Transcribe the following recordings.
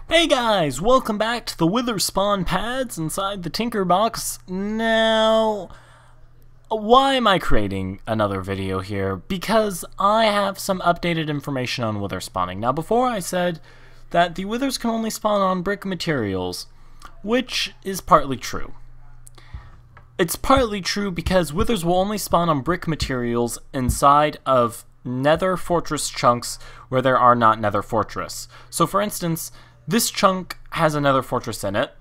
Hey guys, welcome back to the Wither spawn pads inside the Tinker Box. Now, why am I creating another video here? Because I have some updated information on Wither spawning. Now, before I said that the Withers can only spawn on brick materials, which is partly true. It's partly true because Withers will only spawn on brick materials inside of Nether Fortress chunks where there are not Nether Fortress. So for instance, this chunk has a Nether Fortress in it.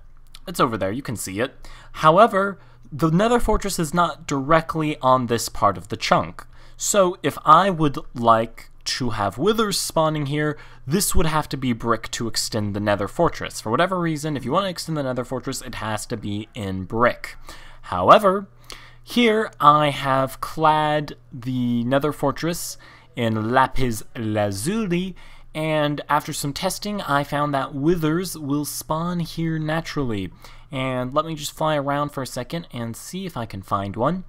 It's over there, you can see it. However, the Nether Fortress is not directly on this part of the chunk. So if I would like to have Withers spawning here, this would have to be brick to extend the Nether Fortress. For whatever reason, if you want to extend the Nether Fortress, it has to be in brick. However, here I have clad the Nether Fortress in lapis lazuli, and after some testing, I found that Withers will spawn here naturally. And let me just fly around for a second and see if I can find one.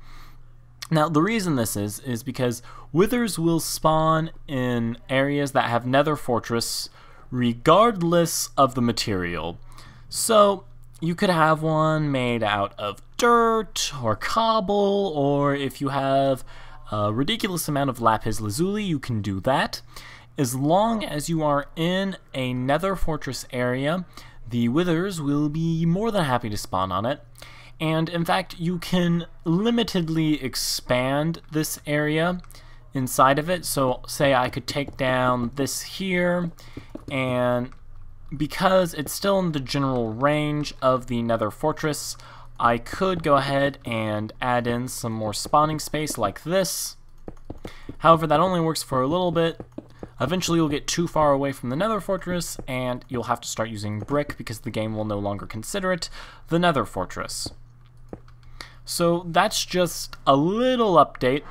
Now, the reason this is because Withers will spawn in areas that have Nether Fortress regardless of the material. So, you could have one made out of dirt or cobble, or if you have a ridiculous amount of lapis lazuli, you can do that. As long as you are in a Nether Fortress area, the Withers will be more than happy to spawn on it. And in fact, you can limitedly expand this area inside of it. So say I could take down this here, and because it's still in the general range of the Nether Fortress, I could go ahead and add in some more spawning space like this. However, that only works for a little bit. Eventually you'll get too far away from the Nether Fortress, and you'll have to start using brick because the game will no longer consider it the Nether Fortress. So that's just a little update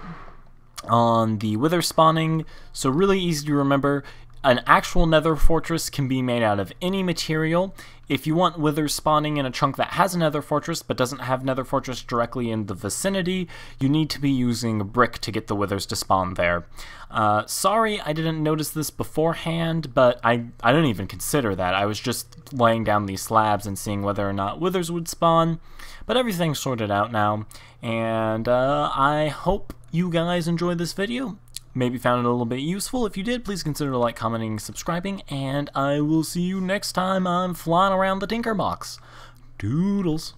on the Wither spawning. So really easy to remember. An actual Nether Fortress can be made out of any material. If you want Withers spawning in a chunk that has a Nether Fortress but doesn't have Nether Fortress directly in the vicinity, you need to be using brick to get the Withers to spawn there. Sorry I didn't notice this beforehand, but I didn't even consider that. I was just laying down these slabs and seeing whether or not Withers would spawn. But everything's sorted out now, and I hope you guys enjoyed this video. Maybe found it a little bit useful. If you did, please consider like, commenting, subscribing, and I will see you next time I'm flying around the Tinker Box. Doodles.